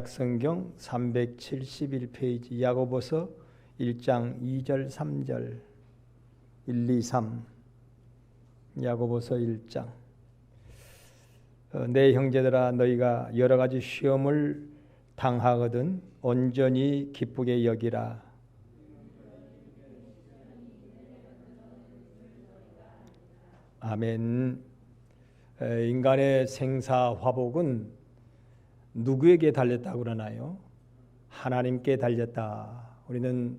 성경 371페이지 야고보서 1장 2절 3절 1, 2, 3 야고보서 1장 내 형제들아 너희가 여러 가지 시험을 당하거든 온전히 기쁘게 여기라. 아멘. 인간의 생사화복은 누구에게 달렸다고 그러나요? 하나님께 달렸다. 우리는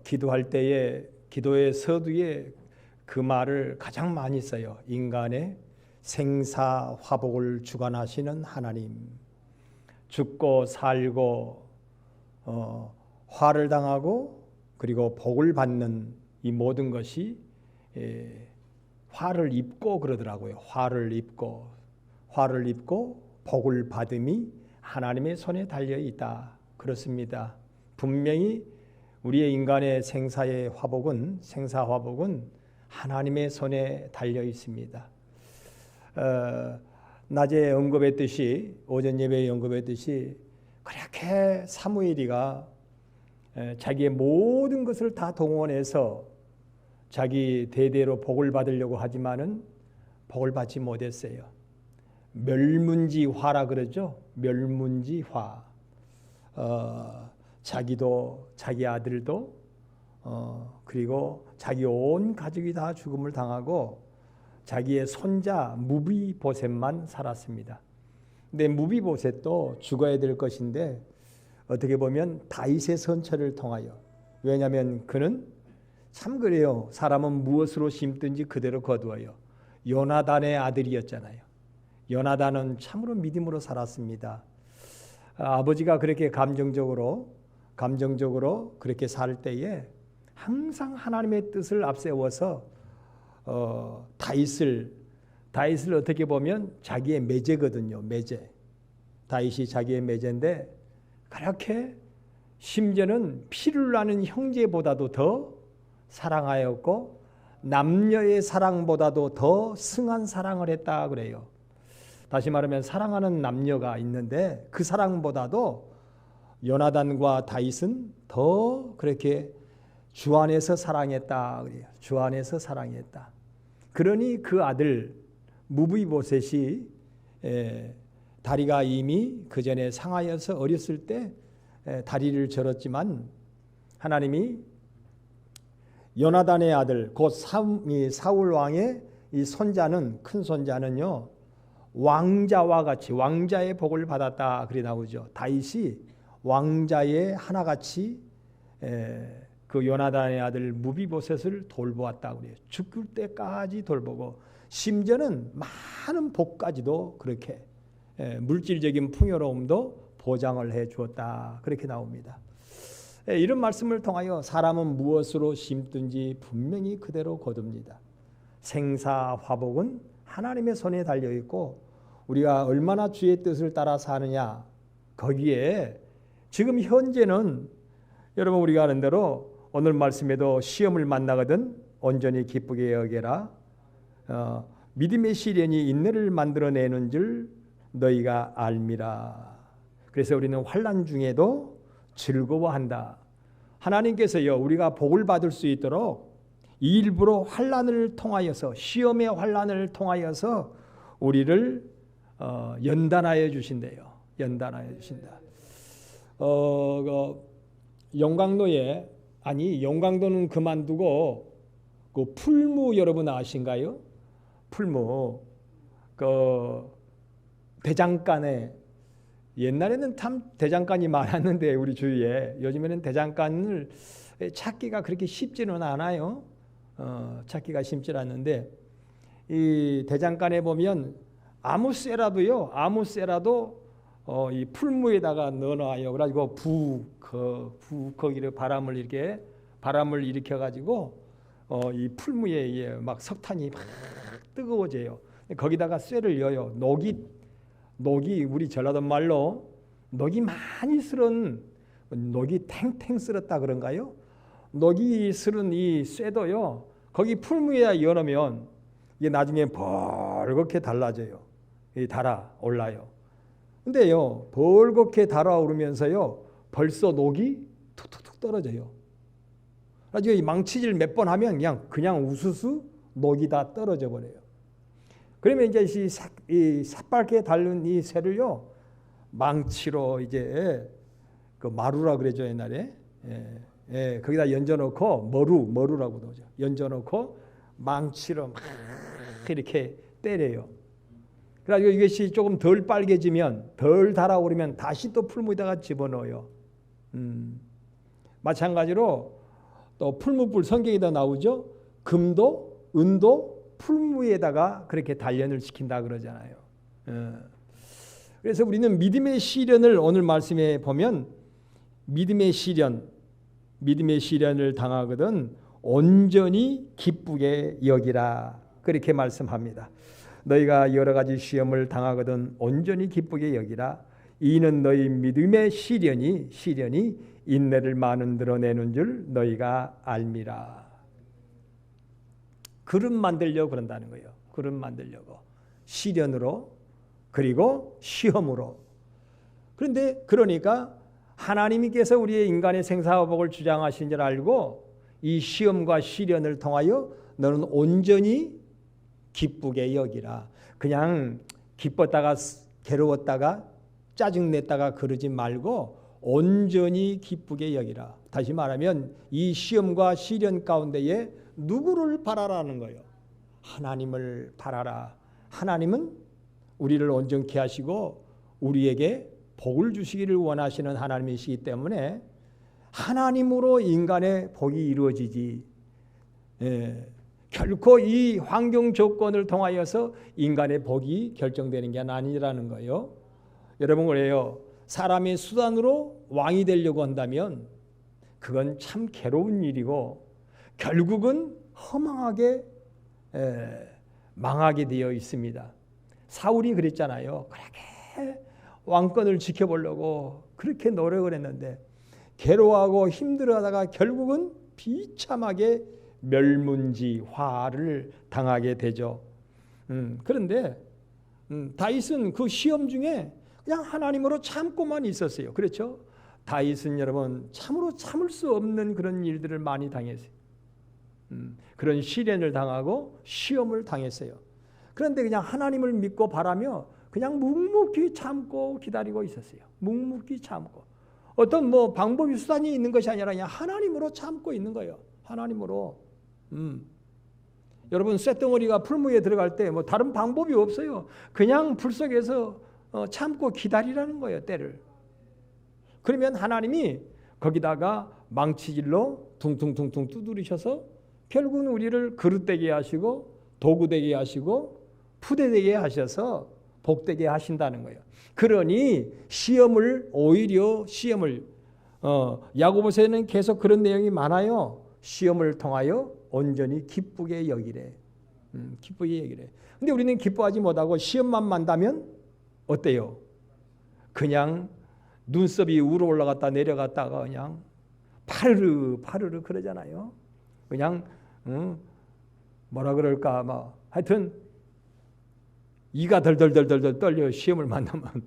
기도할 때에 기도의 서두에 그 말을 가장 많이 써요. 인간의 생사화복을 주관하시는 하나님. 죽고 살고 화를 당하고 그리고 복을 받는 이 모든 것이 화를 입고 그러더라고요. 화를 입고 복을 받음이 하나님의 손에 달려 있다. 그렇습니다. 분명히 우리의 인간의 생사화복은 하나님의 손에 달려 있습니다. 낮에 언급했듯이 오전 예배에 언급했듯이 그렇게 사무엘이가 자기의 모든 것을 다 동원해서 자기 대대로 복을 받으려고 하지만은 복을 받지 못했어요. 멸문지화라 그러죠. 멸문지화. 자기도 자기 아들도 그리고 자기 온 가족이 다 죽음을 당하고 자기의 손자 무비보셋만 살았습니다. 근데 무비보셋도 죽어야 될 것인데 어떻게 보면 다윗의 선처를 통하여, 왜냐하면 그는 참 그래요. 사람은 무엇으로 심든지 그대로 거두어요. 요나단의 아들이었잖아요. 요나단은 참으로 믿음으로 살았습니다. 아버지가 그렇게 감정적으로 그렇게 살 때에 항상 하나님의 뜻을 앞세워서 다윗을 어떻게 보면 자기의 매제거든요. 매제. 다윗이 자기의 매제인데 그렇게 심지어는 피를 나는 형제보다도 더 사랑하였고 남녀의 사랑보다도 더 승한 사랑을 했다 그래요. 다시 말하면 사랑하는 남녀가 있는데 그 사랑보다도 요나단과 다윗은 더 그렇게 주 안에서 사랑했다 그래요. 주 안에서 사랑했다. 그러니 그 아들 무비보셋이 다리가 이미 그 전에 상하여서 어렸을 때 다리를 절었지만 하나님이 요나단의 아들 곧 사울 왕의 이 손자는 큰 손자는요 왕자와 같이 왕자의 복을 받았다 그리 나오죠. 다윗이 왕자의 하나같이 그 요나단의 아들 무비보셋을 돌보았다 그래요. 죽을 때까지 돌보고 심지어는 많은 복까지도 그렇게 물질적인 풍요로움도 보장을 해 주었다 그렇게 나옵니다. 이런 말씀을 통하여 사람은 무엇으로 심든지 분명히 그대로 거둡니다. 생사화복은 하나님의 손에 달려 있고 우리가 얼마나 주의 뜻을 따라 사느냐 거기에 지금 현재는 여러분 우리가 아는 대로 오늘 말씀에도 시험을 만나거든 온전히 기쁘게 여겨라. 믿음의 시련이 인내를 만들어내는 줄 너희가 알미라. 그래서 우리는 환난 중에도 즐거워한다. 하나님께서요 우리가 복을 받을 수 있도록 일부러 환난을 통하여서 시험의 환난을 통하여서 우리를 연단하여 주신대요. 연단하여 주신다. 영광도는 그만두고 그 풀무 여러분 아신가요? 풀무 그 대장간에 옛날에는 참 대장간이 많았는데 우리 주위에 요즘에는 대장간을 찾기가 그렇게 쉽지는 않아요. 찾기가 쉽지 않는데 이 대장간에 보면 아무 쇠라도 이 풀무에다가 넣어놔요. 그래가지고 거기를 바람을 일으켜 가지고 이 풀무에 막 석탄이 막 뜨거워져요. 거기다가 쇠를 넣어요. 녹이 우리 전라도 말로 녹이 많이 쓸은 녹이 탱탱 쓸었다 그런가요? 녹이 쓸은 이 쇠도요. 거기 풀무에 열어놓으면 이게 나중에 벌겋게 달라져요. 달아 올라요. 근데요, 벌겋게 달아오르면서요, 벌써 녹이 툭툭툭 떨어져요. 아주 이 망치질 몇 번 하면 그냥 우수수 녹이 다 떨어져 버려요. 그러면 이제 이 새빨게 달린 이 새를요, 망치로 이제 그 마루라 그러죠 옛날에. 거기다 연져놓고 머루라고도 하죠. 연져놓고 망치로 막 이렇게 때려요. 그래가지고 이것이 조금 덜 빨개지면, 덜 달아오르면 다시 또 풀무에다가 집어넣어요. 마찬가지로 또 풀무불 성경에다 나오죠. 금도 은도 풀무에다가 그렇게 단련을 시킨다 그러잖아요. 그래서 우리는 믿음의 시련을 오늘 말씀에 보면 믿음의 시련을 당하거든 온전히 기쁘게 여기라 그렇게 말씀합니다. 너희가 여러 가지 시험을 당하거든 온전히 기쁘게 여기라. 이는 너희 믿음의 시련이 인내를 만들어내는 줄 너희가 알미라. 그릇 만들려고 그런다는 거예요. 그릇 만들려고. 시련으로 그리고 시험으로. 그런데 그러니까 하나님께서 우리의 인간의 생사화복을 주장하신 줄 알고 이 시험과 시련을 통하여 너는 온전히 기쁘게 여기라. 그냥 기뻤다가 괴로웠다가 짜증냈다가 그러지 말고 온전히 기쁘게 여기라. 다시 말하면 이 시험과 시련 가운데에 누구를 바라라는 거예요? 하나님을 바라라. 하나님은 우리를 온전케 하시고 우리에게 복을 주시기를 원하시는 하나님이시기 때문에 하나님으로 인간의 복이 이루어지지 결코 이 환경 조건을 통하여서 인간의 복이 결정되는 게 아니라는 거예요. 여러분 그래요. 사람의 수단으로 왕이 되려고 한다면 그건 참 괴로운 일이고 결국은 허망하게 망하게 되어 있습니다. 사울이 그랬잖아요. 그렇게 왕권을 지켜보려고 그렇게 노력을 했는데 괴로워하고 힘들어하다가 결국은 비참하게 멸문지화를 당하게 되죠. 그런데 다윗은 그 시험 중에 그냥 하나님으로 참고만 있었어요. 그렇죠? 다윗은 여러분 참으로 참을 수 없는 그런 일들을 많이 당했어요. 그런 시련을 당하고 시험을 당했어요. 그런데 그냥 하나님을 믿고 바라며 그냥 묵묵히 참고 기다리고 있었어요. 묵묵히 참고. 어떤 뭐 방법이 수단이 있는 것이 아니라 그냥 하나님으로 참고 있는 거예요. 하나님으로. 여러분 쇳덩어리가 풀무에 들어갈 때 뭐 다른 방법이 없어요. 그냥 불 속에서 참고 기다리라는 거예요. 때를. 그러면 하나님이 거기다가 망치질로 퉁퉁퉁퉁 두드리셔서 결국은 우리를 그릇되게 하시고 도구되게 하시고 푸대되게 하셔서 복되게 하신다는 거예요. 그러니 오히려 시험을 야고보서에는 계속 그런 내용이 많아요. 시험을 통하여 온전히 기쁘게 여기래. 기쁘게 여기래. 근데 우리는 기뻐하지 못하고 시험만 만다면 어때요? 그냥 눈썹이 위로 올라갔다 내려갔다가 그냥 파르르 그러잖아요. 그냥 뭐라 그럴까 막 하여튼 이가 덜덜덜덜 떨려요. 시험을 만나면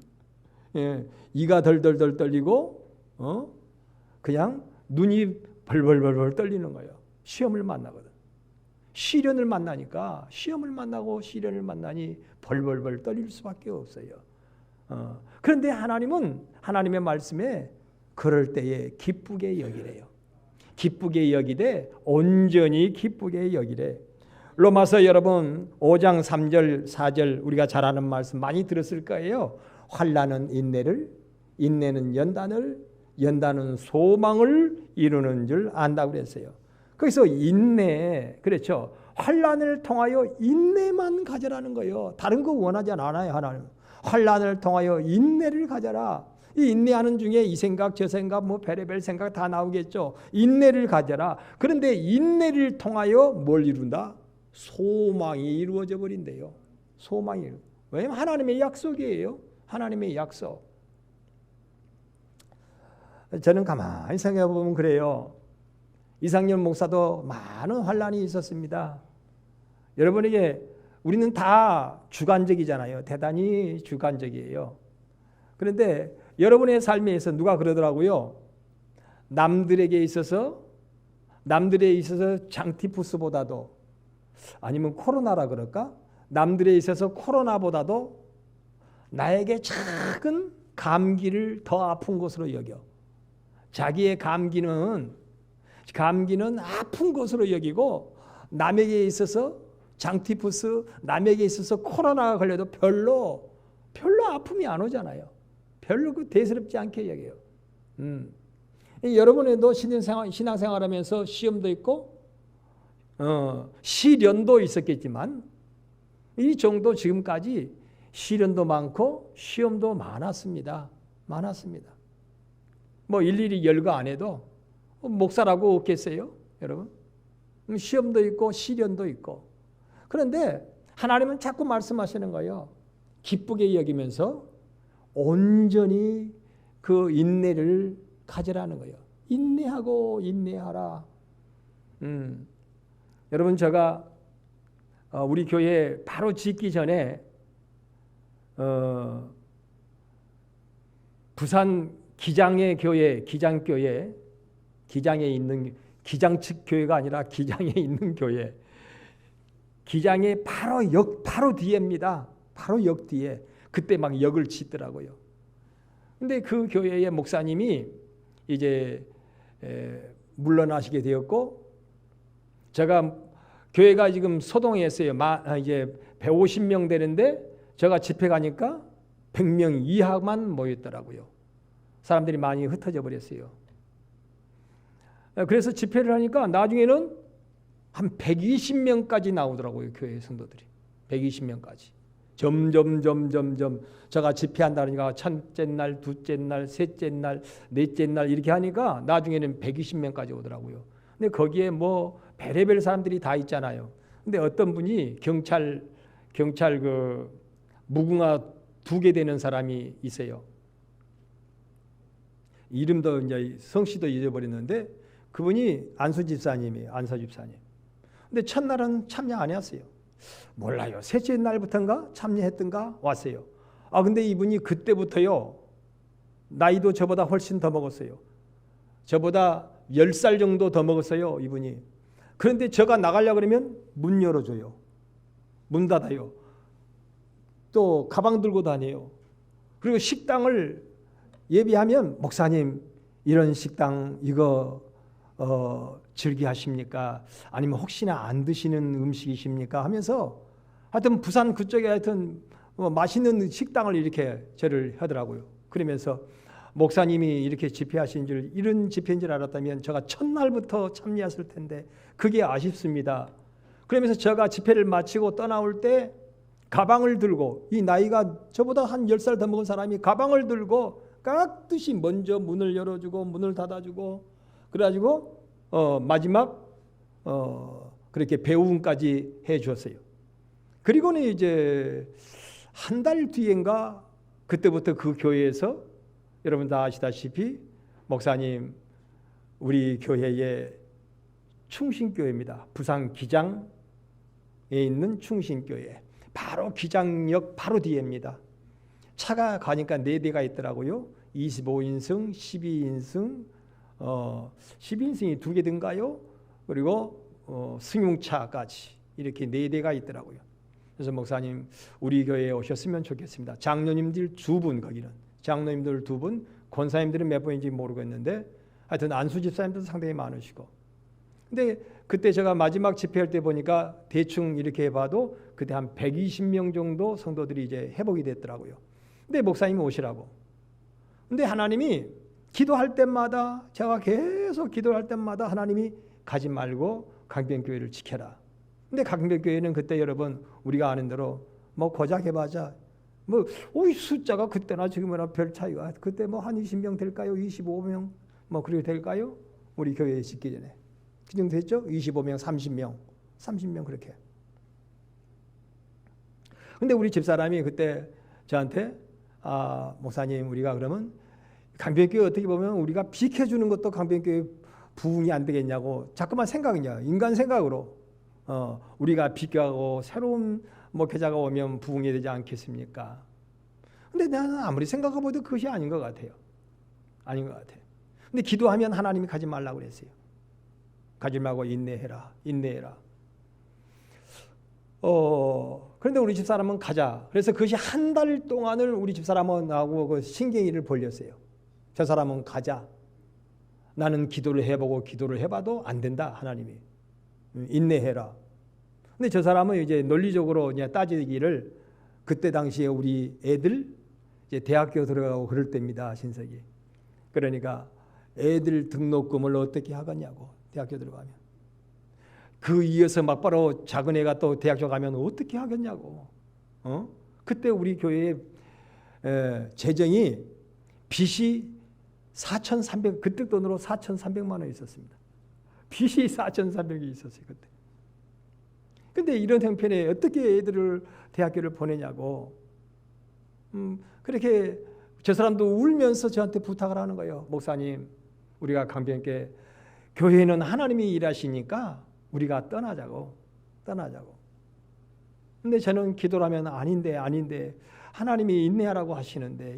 이가 덜덜덜 떨리고 그냥 눈이 벌벌벌 떨리는 거예요. 시험을 만나거든. 시련을 만나니까 시험을 만나고 시련을 만나니 벌벌벌 떨릴 수밖에 없어요. 그런데 하나님은 하나님의 말씀에 그럴 때에 기쁘게 여기래요. 기쁘게 여기되 온전히 기쁘게 여기래. 로마서 여러분 5장 3절 4절 우리가 잘 아는 말씀 많이 들었을 거예요. 환난은 인내를, 인내는 연단을, 연단은 소망을 이루는 줄 안다고 그랬어요. 거기서 인내, 그렇죠. 환난을 통하여 인내만 가져라는 거예요. 다른 거 원하지 않아요. 하나님. 환난을 통하여 인내를 가져라. 이 인내하는 중에 이 생각 저 생각 뭐 별의별 생각 다 나오겠죠. 인내를 가져라. 그런데 인내를 통하여 뭘 이룬다? 소망이 이루어져 버린대요. 소망이. 왜냐하면 하나님의 약속이에요. 하나님의 약속. 저는 가만히 생각해 보면 그래요. 이상년 목사도 많은 환난이 있었습니다. 여러분에게 우리는 다 주관적이잖아요. 대단히 주관적이에요. 그런데 여러분의 삶에서 누가 그러더라고요. 남들에 있어서 장티푸스보다도 아니면 코로나라 그럴까? 남들에 있어서 코로나보다도 나에게 작은 감기를 더 아픈 것으로 여겨. 자기의 감기는 아픈 것으로 여기고 남에게 있어서 장티푸스, 남에게 있어서 코로나가 걸려도 별로 아픔이 안 오잖아요. 별로 그 대수롭지 않게 여겨요. 여러분에도 신앙생활하면서 시험도 있고 시련도 있었겠지만 이 정도 지금까지 시련도 많고 시험도 많았습니다. 뭐 일일이 열거 안 해도 목사라고 없겠어요, 여러분? 시험도 있고 시련도 있고. 그런데 하나님은 자꾸 말씀하시는 거예요. 기쁘게 여기면서 온전히 그 인내를 가지라는 거예요. 인내하라. 여러분, 제가 우리 교회 바로 짓기 전에 부산 기장의 교회, 기장교회, 기장에 있는 기장측 교회가 아니라 기장에 있는 교회, 기장의 바로 뒤에입니다. 바로 역 뒤에. 그때 막 역을 짓더라고요. 근데 그 교회의 목사님이 이제 물러나시게 되었고, 제가 교회가 지금 소동에 있어요. 이제 150명 되는데 제가 집회 가니까 100명 이하만 모였더라고요. 사람들이 많이 흩어져 버렸어요. 그래서 집회를 하니까 나중에는 한 120명까지 나오더라고요. 교회 성도들이. 120명까지. 점점 제가 집회한다니까 첫째 날, 둘째 날, 셋째 날, 넷째 날 이렇게 하니까 나중에는 120명까지 오더라고요. 근데 거기에 뭐 별의별 사람들이 다 있잖아요. 근데 어떤 분이 경찰 그 무궁화 2개 되는 사람이 있어요. 이름도 이제 성씨도 잊어버렸는데 그분이 안수 집사님이에요. 안수 집사님. 근데 첫날은 참여 안 했어요. 몰라요. 셋째 날부터인가 참여했던가 왔어요. 근데 이분이 그때부터요. 나이도 저보다 훨씬 더 먹었어요. 저보다 10살 정도 더 먹었어요. 이분이. 그런데 제가 나가려고 그러면 문 열어줘요. 문 닫아요. 또 가방 들고 다녀요. 그리고 식당을 예비하면 목사님 이런 식당 이거 즐기하십니까? 아니면 혹시나 안 드시는 음식이십니까? 하면서 하여튼 부산 그쪽에 하여튼 맛있는 식당을 이렇게 저를 하더라고요. 그러면서 목사님이 이렇게 집회하신 줄 이런 집회인 줄 알았다면 제가 첫날부터 참여했을 텐데 그게 아쉽습니다. 그러면서 제가 집회를 마치고 떠나올 때 가방을 들고 이 나이가 저보다 한 10살 더 먹은 사람이 가방을 들고 깍듯이 먼저 문을 열어주고 문을 닫아주고 그래가지고 마지막 그렇게 배웅까지 해주었어요. 그리고는 이제 한 달 뒤인가 그때부터 그 교회에서 여러분 다 아시다시피 목사님 우리 교회의 충신교회입니다. 부산 기장에 있는 충신교회. 바로 기장역 바로 뒤에입니다. 차가 가니까 4대가 있더라고요. 25인승, 12인승, 12인승이 2개든가요? 그리고 승용차까지 이렇게 4대가 있더라고요. 그래서 목사님 우리 교회에 오셨으면 좋겠습니다. 장로님들 2분 거기는. 장로님들 2분, 권사님들은 몇 분인지 모르겠는데 하여튼 안수 집사님들도 상당히 많으시고. 근데 그때 제가 마지막 집회할 때 보니까 대충 이렇게 봐도 그때 한 120명 정도 성도들이 이제 회복이 됐더라고요. 근데 목사님이 오시라고. 근데 하나님이 기도할 때마다 제가 계속 기도할 때마다 하나님이 가지 말고 강변교회를 지켜라. 근데 강변교회는 그때 여러분 우리가 아는 대로 뭐 고작 해봐자 뭐 숫자가 그때나 지금이나 별 차이가 그때 뭐 한 20명 될까요? 25명 뭐 그렇게 될까요? 우리 교회에 짓기 전에 그 정도 됐죠? 25명, 30명 그렇게. 근데 우리 집사람이 그때 저한테 목사님 우리가 그러면 강변교회 어떻게 보면 우리가 비켜주는 것도 강변교회 부흥이 안 되겠냐고 자꾸만 생각이냐 인간 생각으로 우리가 비교하고 새로운 목회자가 오면 부흥이 되지 않겠습니까? 근데 나는 아무리 생각해봐도 그것이 아닌 것 같아요. 아닌 것 같아요. 근데 기도하면 하나님이 가지 말라고 그랬어요. 가지 말고 인내해라. 인내해라. 그런데 우리 집사람은 가자. 그래서 그것이 한 달 동안을 우리 집사람은 나하고 그 신경이를 벌렸어요. 저 사람은 가자. 나는 기도를 해보고 기도를 해봐도 안 된다. 하나님이. 인내해라. 근데 저 사람은 이제 논리적으로 이제 따지기를 그때 당시에 우리 애들 이제 대학교 들어가고 그럴 때입니다. 신석이. 그러니까 애들 등록금을 어떻게 하겠냐고. 대학교 들어가면. 그 이어서 막바로 작은 애가 또 대학교 가면 어떻게 하겠냐고. 그때 우리 교회의 재정이 빚이 4,300 그때 돈으로 4,300만 원 있었습니다. 빚이 4,300이 있었어요 그때. 근데 이런 형편에 어떻게 애들을 대학교를 보내냐고. 그렇게 저 사람도 울면서 저한테 부탁을 하는 거예요. 목사님, 우리가 강변께 교회는 하나님이 일하시니까 우리가 떠나자고. 근데 저는 기도를 하면 아닌데 하나님이 인내하라고 하시는데.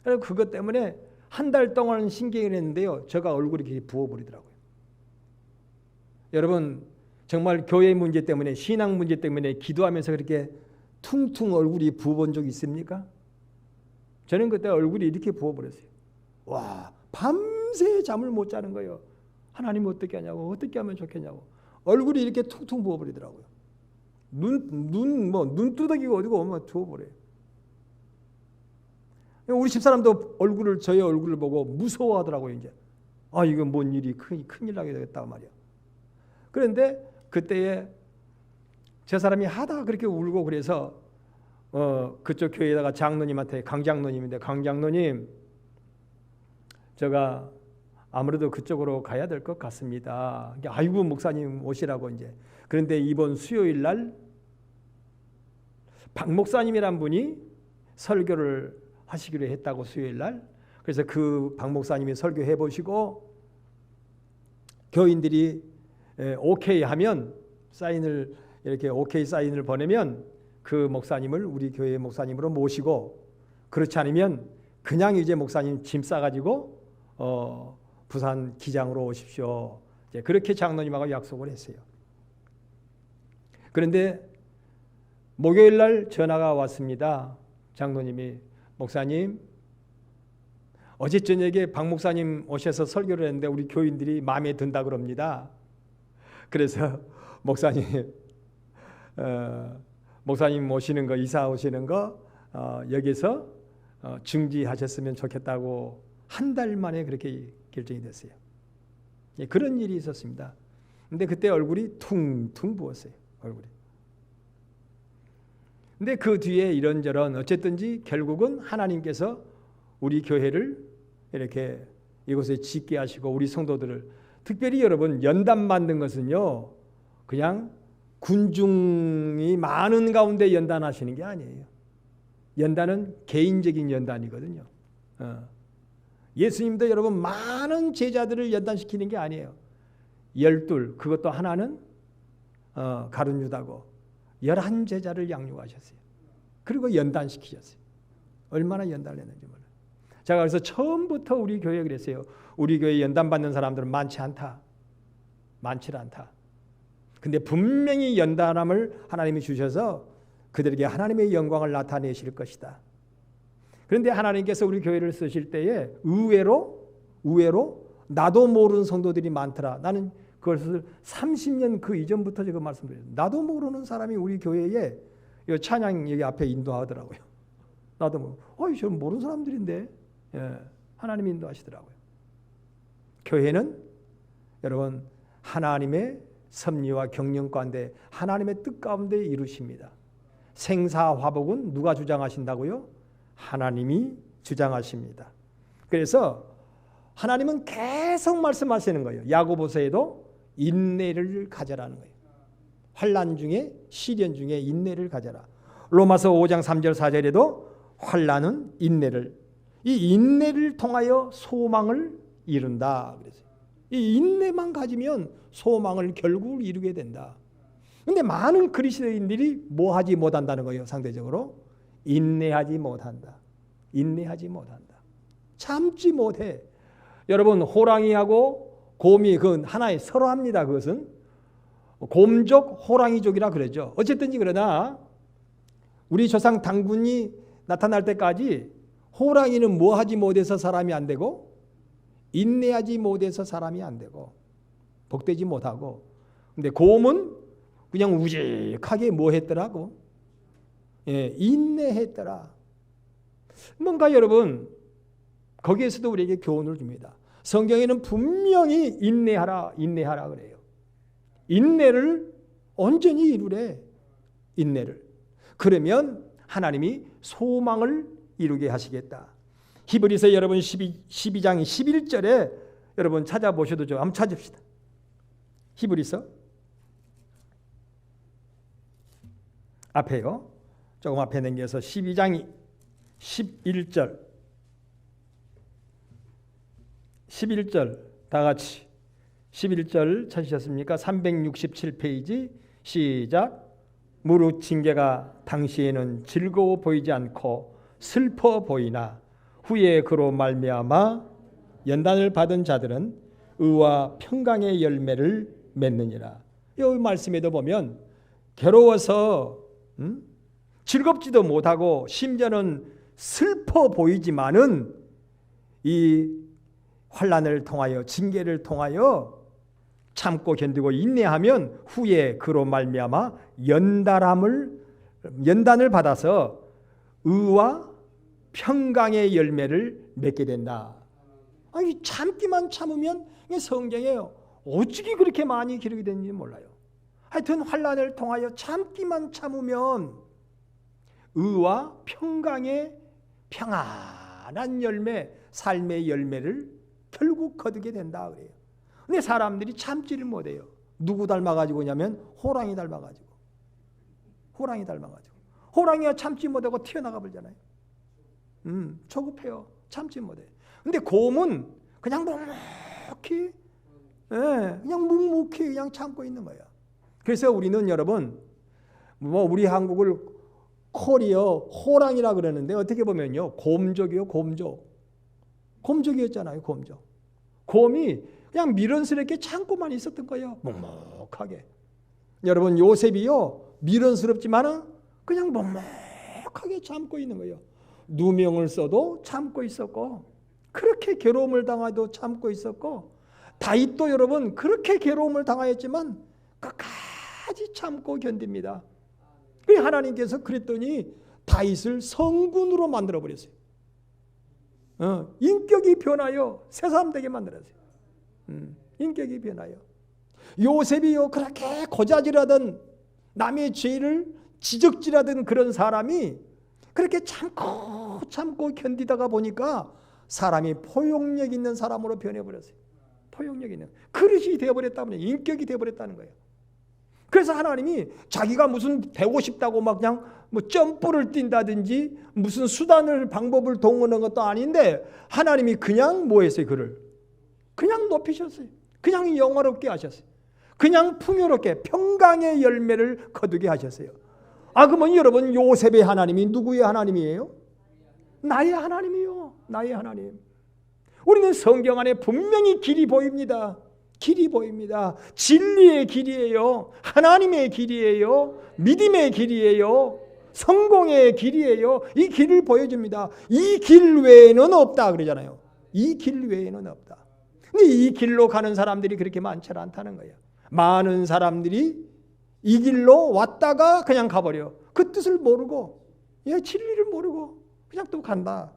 그래서 그것 때문에 한 달 동안 신경을 했는데요. 제가 얼굴이 이렇게 부어버리더라고요. 여러분 정말 교회 문제 때문에 신앙 문제 때문에 기도하면서 그렇게 퉁퉁 얼굴이 부어본 적 있습니까? 저는 그때 얼굴이 이렇게 부어버렸어요. 와, 밤새 잠을 못 자는 거예요. 하나님 어떻게 하냐고, 어떻게 하면 좋겠냐고. 얼굴이 이렇게 퉁퉁 부어버리더라고요. 눈두덩이가 어디고 오면 부어버려요. 우리 집사람도 저의 얼굴을 보고 무서워하더라고요. 이제 이거 뭔 일이 큰일 나게 되겠다 말이야. 그런데 그때에 저 사람이 하다 그렇게 울고 그래서 그쪽 교회에다가 장로님한테 강장로님인데 강장로님 제가 아무래도 그쪽으로 가야 될 것 같습니다. 아이고 목사님 오시라고 이제. 그런데 이번 수요일 날 박 목사님이란 분이 설교를 하시기로 했다고 수요일 날. 그래서 그 박 목사님이 설교해 보시고 교인들이 오케이 하면 사인을 이렇게 오케이 사인을 보내면 그 목사님을 우리 교회 목사님으로 모시고 그렇지 않으면 그냥 이제 목사님 짐 싸가지고 부산 기장으로 오십시오. 이제 그렇게 장로님하고 약속을 했어요. 그런데 목요일 날 전화가 왔습니다. 장로님이 목사님 어제 저녁에 박 목사님 오셔서 설교를 했는데 우리 교인들이 마음에 든다 그럽니다. 그래서 목사님 오시는 거 이사 오시는 거 여기서 중지하셨으면 좋겠다고 한 달 만에 그렇게 결정이 됐어요. 예, 그런 일이 있었습니다. 근데 그때 얼굴이 퉁퉁 부었어요. 얼굴이. 근데 그 뒤에 이런저런 어쨌든지 결국은 하나님께서 우리 교회를 이렇게 이곳에 짓게 하시고 우리 성도들을 특별히 여러분 연단 만든 것은요 그냥 군중이 많은 가운데 연단하시는 게 아니에요. 연단은 개인적인 연단이거든요. 예수님도 여러분 많은 제자들을 연단시키는 게 아니에요. 12 그것도 하나는 가룟 유다고 11제자를 양육하셨어요. 그리고 연단시키셨어요. 얼마나 연단을 했는지 몰라요. 제가 그래서 처음부터 우리 교회에 그랬어요. 우리 교회 연단받는 사람들은 많지 않다. 근데 분명히 연단함을 하나님이 주셔서 그들에게 하나님의 영광을 나타내실 것이다. 그런데 하나님께서 우리 교회를 쓰실 때에 의외로 나도 모르는 성도들이 많더라. 나는 그것을 30년 그 이전부터 제가 말씀드려요. 나도 모르는 사람이 우리 교회에 찬양 여기 앞에 인도하더라고요. 나도 저 모르는 사람들인데 하나님이 인도하시더라고요. 교회는 여러분 하나님의 섭리와 경영 가운데 하나님의 뜻 가운데 이루십니다. 생사화복은 누가 주장하신다고요? 하나님이 주장하십니다. 그래서 하나님은 계속 말씀하시는 거예요. 야고보서에도 인내를 가져라는 거예요. 환난 중에 시련 중에 인내를 가져라. 로마서 5장 3절 4절에도 환난은 인내를 이 인내를 통하여 소망을 이룬다 그랬어요. 이 인내만 가지면 소망을 결국 이루게 된다. 근데 많은 그리스도인들이 뭐 하지 못한다는 거예요. 상대적으로 인내하지 못한다. 인내하지 못한다. 참지 못해. 여러분, 호랑이하고 곰이 그 하나의 설화입니다. 그것은 곰족 호랑이족이라 그러죠. 어쨌든지 그러나 우리 조상 당군이 나타날 때까지 호랑이는 뭐 하지 못해서 사람이 안 되고 인내하지 못해서 사람이 안 되고 복되지 못하고, 근데 곰은 그냥 우직하게 뭐 했더라고? 예, 인내했더라. 뭔가 여러분 거기에서도 우리에게 교훈을 줍니다. 성경에는 분명히 인내하라 그래요. 인내를 온전히 이루래. 인내를. 그러면 하나님이 소망을 이루게 하시겠다. 히브리서 여러분 12장 11절에 여러분 찾아보셔도 좋아요. 한번 찾읍시다. 히브리서 앞에요. 조금 앞에 넘겨서 12장 11절 다 같이 11절 찾으셨습니까? 367페이지 시작. 무릇 징계가 당시에는 즐거워 보이지 않고 슬퍼 보이나 후에 그로 말미암아 연단을 받은 자들은 의와 평강의 열매를 맺느니라. 이 말씀에도 보면 괴로워서 즐겁지도 못하고 심지어는 슬퍼 보이지만은 이 환난을 통하여 징계를 통하여 참고 견디고 인내하면 후에 그로 말미암아 연단을 받아서 의와 평강의 열매를 맺게 된다. 아니, 참기만 참으면 이게 성경이에요. 어찌 그렇게 많이 기록이 되는지 몰라요. 하여튼 환난을 통하여 참기만 참으면 의와 평강의 평안한 열매, 삶의 열매를 결국 거두게 된다 그래요. 근데 사람들이 참지를 못해요. 누구 닮아가지고 냐면 호랑이 닮아가지고. 호랑이가 참지 못하고 튀어나가 버리잖아요. 초급해요. 참지 못해. 근데 곰은 그냥 묵묵히, 그냥 묵묵히 그냥 참고 있는 거예요. 그래서 우리는 여러분, 우리 한국을 코리어 호랑이라 그러는데 어떻게 보면요, 곰족이요, 곰족이었잖아요, 곰족. 곰이 그냥 미련스럽게 참고만 있었던 거예요. 묵묵하게. 여러분, 요셉이요, 미련스럽지만은 그냥 묵묵하게 참고 있는 거예요. 누명을 써도 참고 있었고, 그렇게 괴로움을 당해도 참고 있었고, 다윗도 여러분 그렇게 괴로움을 당하였지만 끝까지 참고 견딥니다. 그래서 하나님께서 그랬더니 다윗을 성군으로 만들어 버렸어요. 인격이 변하여 새 사람 되게 만들었어요. 인격이 변하여. 요셉이요, 그렇게 고자질하던, 남의 죄를 지적질하던 그런 사람이 그렇게 참고 견디다가 보니까 사람이 포용력 있는 사람으로 변해버렸어요. 포용력 있는 그릇이 되어버렸다면 인격이 되어버렸다는 거예요. 그래서 하나님이 자기가 무슨 되고 싶다고 막 그냥 뭐 점프를 뛴다든지 무슨 수단을 방법을 동원한 것도 아닌데 하나님이 그냥 뭐 했어요? 그를 그냥 높이셨어요. 그냥 영화롭게 하셨어요. 그냥 풍요롭게 평강의 열매를 거두게 하셨어요. 그러면 여러분, 요셉의 하나님이 누구의 하나님이에요? 나의 하나님이요. 나의 하나님. 우리는 성경 안에 분명히 길이 보입니다. 길이 보입니다. 진리의 길이에요. 하나님의 길이에요. 믿음의 길이에요. 성공의 길이에요. 이 길을 보여줍니다. 이 길 외에는 없다 그러잖아요. 이 길 외에는 없다. 근데 이 길로 가는 사람들이 그렇게 많지 않다는 거예요. 많은 사람들이 이 길로 왔다가 그냥 가버려. 그 뜻을 모르고, 진리를 모르고 그냥 또 간다.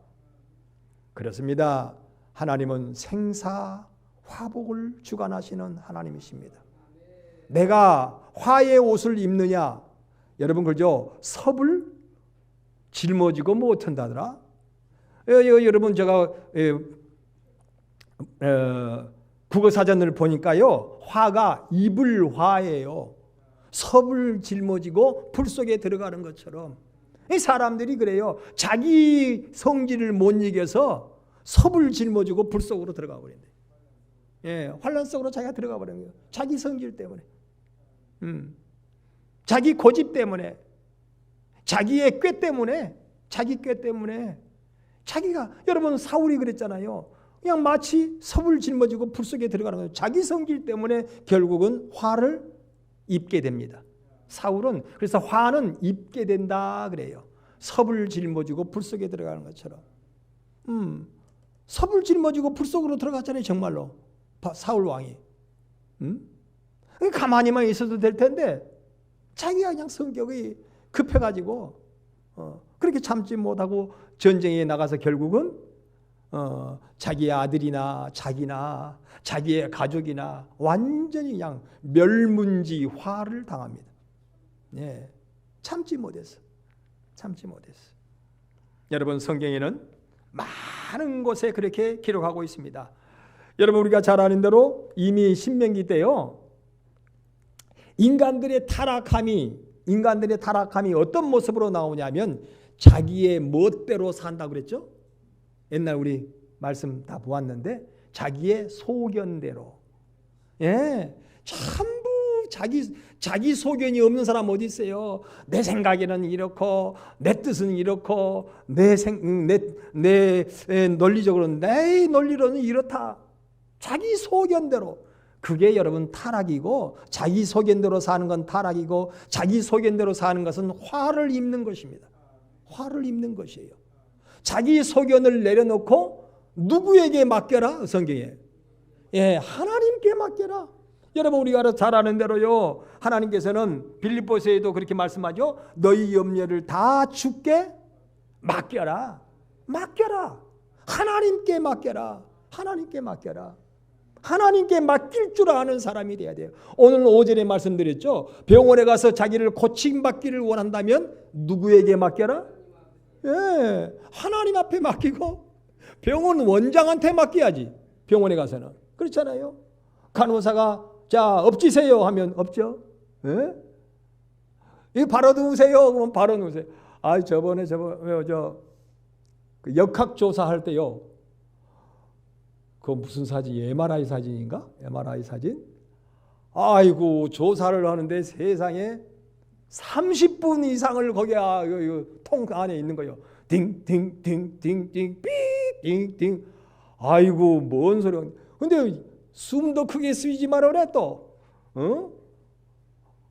그렇습니다. 하나님은 생사 화복을 주관하시는 하나님이십니다. 내가 화의 옷을 입느냐? 여러분 그죠? 섭을 짊어지고 못한다더라. 여러분 제가 국어사전을 보니까요, 화가 입을 화예요. 섭을 짊어지고 불 속에 들어가는 것처럼 이 사람들이 그래요. 자기 성질을 못 이겨서 섭을 짊어지고 불 속으로 들어가 버린대. 환란 속으로 자기가 들어가 버린 거예요. 자기 성질 때문에, 자기 고집 때문에, 자기의 꾀 때문에 자기 꾀 때문에. 자기가, 여러분 사울이 그랬잖아요. 그냥 마치 섭을 짊어지고 불 속에 들어가는 거예요. 자기 성질 때문에 결국은 화를 입게 됩니다. 사울은 그래서 화는 입게 된다 그래요. 섭을 짊어지고 불 속에 들어가는 것처럼. 섭을 짊어지고 불 속으로 들어갔잖아요. 정말로 사울 왕이. 가만히만 있어도 될 텐데 자기가 그냥 성격이 급해가지고 그렇게 참지 못하고 전쟁에 나가서 결국은 자기의 아들이나 자기나 자기의 가족이나 완전히 그냥 멸문지화를 당합니다. 예, 참지 못했어. 여러분 성경에는 많은 곳에 그렇게 기록하고 있습니다. 여러분 우리가 잘 아는 대로 이미 신명기 때요. 인간들의 타락함이 어떤 모습으로 나오냐면 자기의 멋대로 산다고 그랬죠. 옛날 우리 말씀 다 보았는데 자기의 소견대로. 예, 전부 자기 소견이 없는 사람 어디 있어요? 내 생각에는 이렇고 내 뜻은 이렇고 내 논리적으로는 내 논리로는 이렇다. 자기 소견대로. 그게 여러분 타락이고 자기 소견대로 사는 건 타락이고 자기 소견대로 사는 것은 화를 입는 것입니다. 화를 입는 것이에요. 자기 소견을 내려놓고 누구에게 맡겨라? 성경에. 예, 하나님께 맡겨라. 여러분 우리가 잘 아는 대로요. 하나님께서는 빌립보서에도 그렇게 말씀하죠. 너희 염려를 다 주께 맡겨라. 하나님께 맡겨라. 하나님께 맡길 줄 아는 사람이 돼야 돼요. 오늘 오전에 말씀드렸죠. 병원에 가서 자기를 고침받기를 원한다면 누구에게 맡겨라? 예, 하나님 앞에 맡기고 병원 원장한테 맡겨야지. 병원에 가서는. 그렇잖아요. 간호사가 자 엎지세요 하면 엎죠. 예? 이거 바로 누우세요. 그러면 바로 누우세요. 아 저번에 그 역학조사할 때요. 그 무슨 사진? MRI 사진인가? MRI 사진? 아이고 조사를 하는데 세상에 30분 이상을 거기 통 안에 있는 거요. 띵띵띵띵띵 띵띵. 아이고 뭔 소리야. 근데 숨도 크게 쉬지 말아래 또.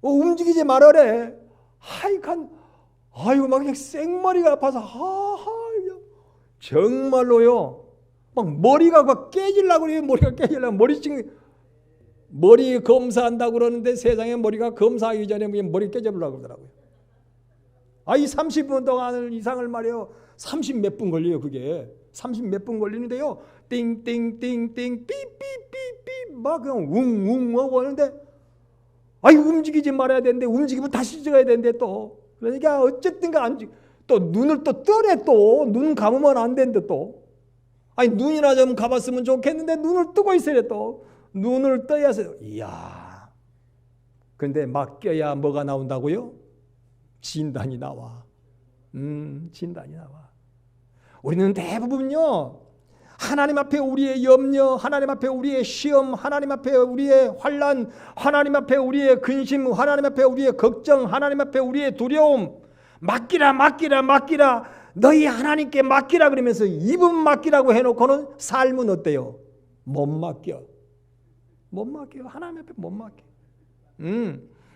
움직이지 말아래. 하이칸. 아이고 막 생머리가 아파서 정말로요. 막 머리가 막 깨질라고 그래요. 머리 검사한다고 그러는데 세상에 머리가 검사하기 전에 머리 깨져보려고 그러더라고요. 이 30분 동안 이상을 말이에요. 30 몇 분 걸려요. 그게 30 몇 분 걸리는데요. 띵띵띵띵 삐삐삐삐 막 그냥 웅웅 하고 하는데 움직이지 말아야 되는데 움직이면 다시 찍어야 되는데 또 그러니까 어쨌든가 또 눈을 또 뜨래. 또 눈 감으면 안 되는데 또 눈이나 좀 감았으면 좋겠는데 눈을 뜨고 있어야 또 눈을 떠야 해서 이야. 근데 맡겨야 뭐가 나온다고요? 진단이 나와. 진단이 나와. 우리는 대부분요. 하나님 앞에 우리의 염려, 하나님 앞에 우리의 시험, 하나님 앞에 우리의 환난, 하나님 앞에 우리의 근심, 하나님 앞에 우리의 걱정, 하나님 앞에 우리의 두려움 맡기라. 너희 하나님께 맡기라 그러면서 입은 맡기라고 해놓고는 삶은 어때요? 못 맡겨. 하나님 앞에 못 맡겨.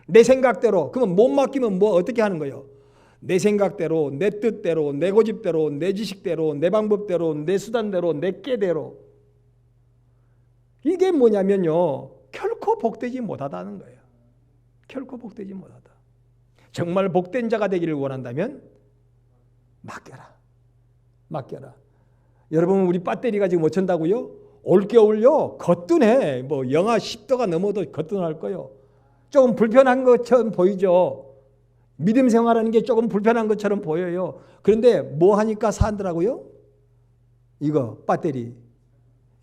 내 생각대로. 그러면 못 맡기면 뭐 어떻게 하는 거예요? 내 생각대로, 내 뜻대로, 내 고집대로, 내 지식대로, 내 방법대로, 내 수단대로, 내 꾀대로. 이게 뭐냐면요. 결코 복되지 못하다는 거예요. 결코 복되지 못하다. 정말 복된 자가 되기를 원한다면 맡겨라. 여러분 우리 배터리가 지금 어쩐다고요? 올겨울요 거뜬해. 뭐 영하 10도가 넘어도 거뜬할 거예요. 조금 불편한 것처럼 보이죠. 믿음 생활하는 게 조금 불편한 것처럼 보여요. 그런데 뭐 하니까 산더라고요? 이거 배터리.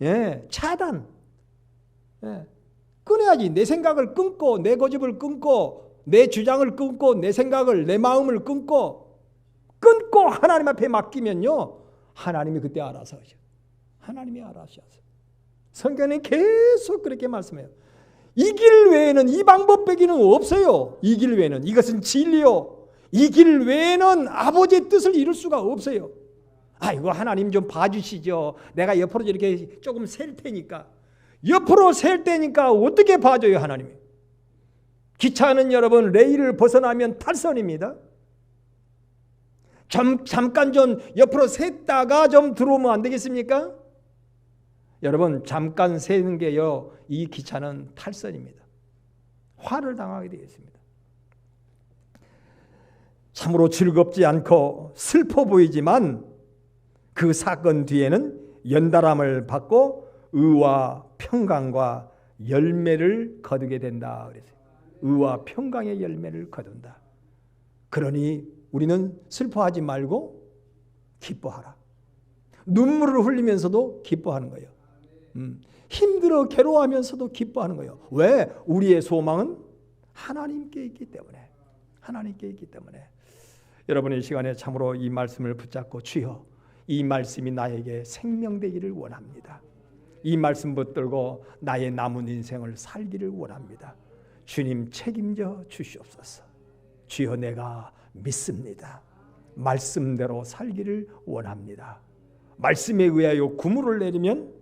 예, 차단. 예, 끊어야지. 내 생각을 끊고 내 고집을 끊고 내 주장을 끊고 내 생각을 내 마음을 끊고 하나님 앞에 맡기면요. 하나님이 그때 알아서 하셔. 하나님이 알아서 하셔. 성경은 계속 그렇게 말씀해요. 이 길 외에는 이 방법 빼기는 없어요. 이 길 외에는. 이것은 진리요. 이 길 외에는 아버지의 뜻을 이룰 수가 없어요. 아이고 하나님 좀 봐주시죠. 내가 옆으로 이렇게 조금 셀 테니까. 옆으로 셀 때니까 어떻게 봐줘요 하나님이. 기차는 여러분 레일을 벗어나면 탈선입니다. 잠깐 좀 옆으로 샜다가 좀 들어오면 안 되겠습니까? 여러분 잠깐 세는 게요 이 기차는 탈선입니다. 화를 당하게 되겠습니다. 참으로 즐겁지 않고 슬퍼 보이지만 그 사건 뒤에는 연달함을 받고 의와 평강과 열매를 거두게 된다 그랬어요. 의와 평강의 열매를 거둔다. 그러니 우리는 슬퍼하지 말고 기뻐하라. 눈물을 흘리면서도 기뻐하는 거예요. 힘들어 괴로워하면서도 기뻐하는 거예요. 왜? 우리의 소망은 하나님께 있기 때문에. 하나님께 있기 때문에. 여러분 이 시간에 참으로 이 말씀을 붙잡고 주여 이 말씀이 나에게 생명되기를 원합니다. 이 말씀 붙들고 나의 남은 인생을 살기를 원합니다. 주님 책임져 주시옵소서. 주여 내가 믿습니다. 말씀대로 살기를 원합니다. 말씀에 의하여 구물을 내리면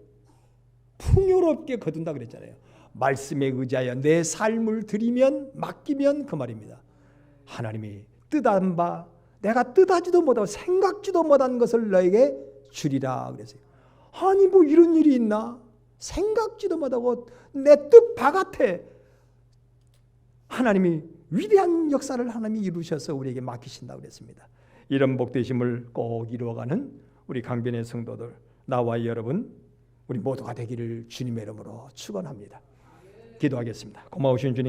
풍요롭게 거둔다 그랬잖아요. 말씀에 의지하여 내 삶을 드리면 맡기면 그 말입니다. 하나님이 뜻한 바 내가 뜻하지도 못하고 생각지도 못한 것을 너에게 주리라 그랬어요. 아니 뭐 이런 일이 있나? 생각지도 못하고 내 뜻 바깥에 하나님이 위대한 역사를 하나님이 이루셔서 우리에게 맡기신다고 그랬습니다. 이런 복되심을 꼭 이루어가는 우리 강변의 성도들 나와 여러분 우리 모두가 되기를 주님의 이름으로 축원합니다. 기도하겠습니다. 고마우신 주님